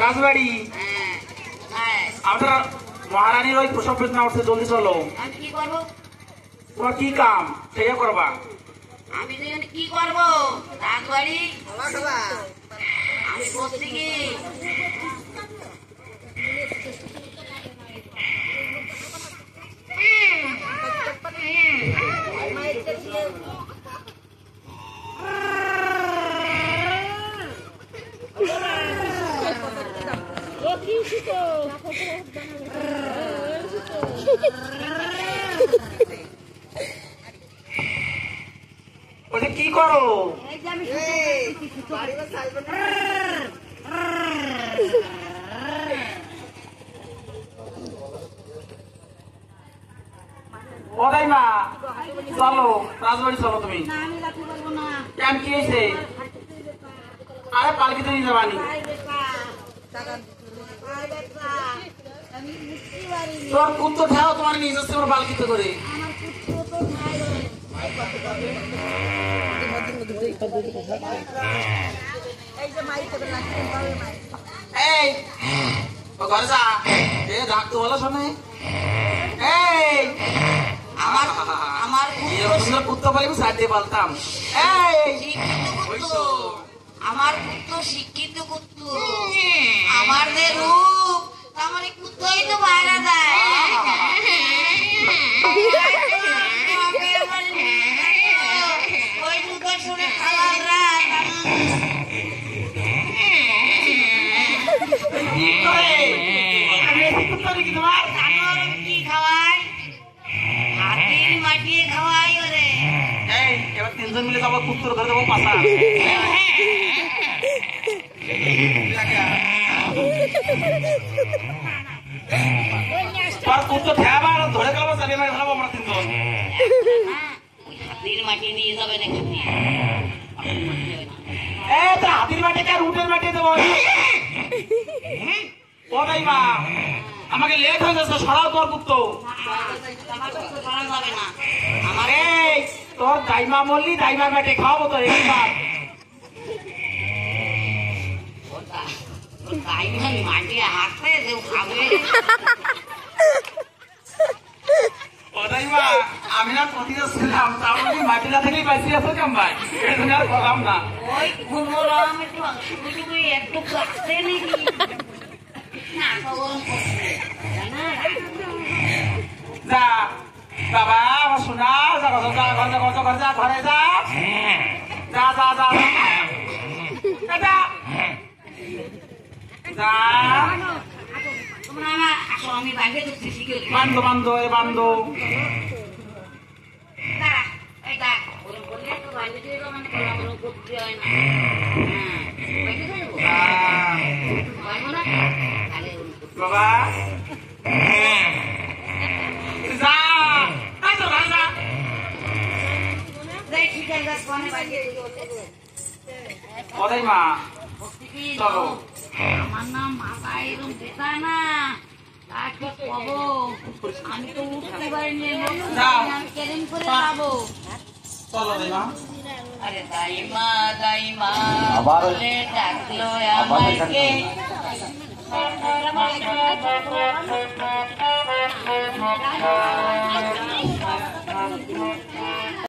রাজবাড়ি আপনার মহারানীর ওই প্রসব বেদনা উঠছে, জলদি চলো। কি করবো? তোমার কি কাম সেটা করবা। আমি কি করবো? রাজবাড়ি আমি বসছি কি কি করো? ওরাই মা চলো রাজবাড়ি চলো। তুমি কেন কি হয়েছে? আরে পালকিতে নিয়ে যাবানি। তোর কুত্তো ঠাও তোমার নিয়ে যাচ্ছে আমার পালকিতে করে। ঘরে যা ডাকতে বলো শোনে। আমার কুত্তো পালি সাইড দিয়ে পালতাম। আমার পুত্র শিক্ষিত পুত্র, আমার যে রূপ আমার কুত্তই তো বাইরে দেয়। ওই দুটো শুনে খাওয়ারা কি খাওয়াই? হাতির মাটিয়ে খাওয়াই ওরে। এবার তিনজন মিলে যাবো কুত্তর ধরে দেবো পাতা। কুত্তো ঠেবা ধরে গেল চাবি মারি ফেলাবো আমরা তিনজন। হাতির মাটি নিয়ে যাবে নাকি? হাতির মাটিকে আর উটের মাটি দেবো। ওটাই মা আমাকে লেট হয়ে যাচ্ছে, সরাও তোর কুত্তো। আমার তোর দাইমা মল্লি দাইমা মেটে খাওয়াবো তো এইবার। মাটি হাতে খাবে। ওটাই মা আমি না প্রতি ছিলাম, তাহলে মাটিটা থেকেই বাঁচিয়ে আসো কেমন ভাই, এটা আর বললাম না। ওই ঘুমোর একটু কাছে নাকি যা বাবা আমার শোনা, যা ঘরে যা ঘরে যা ঘরে যা যা যা যা যা যা। আমি বাইরে ঢুকতেছি। বান্ধব বান্ধব এ বান্ধব বাবা যা ওটাই মা চলো। আমার নাম মাথা এরকম বেতা না, তাকে কব আমি তো উঠতে পারিনি, আমি কেলেন করে যাবো। চলো দাইমা। আরে দাইমা দাইমা বলে ডাকলো আমাকে।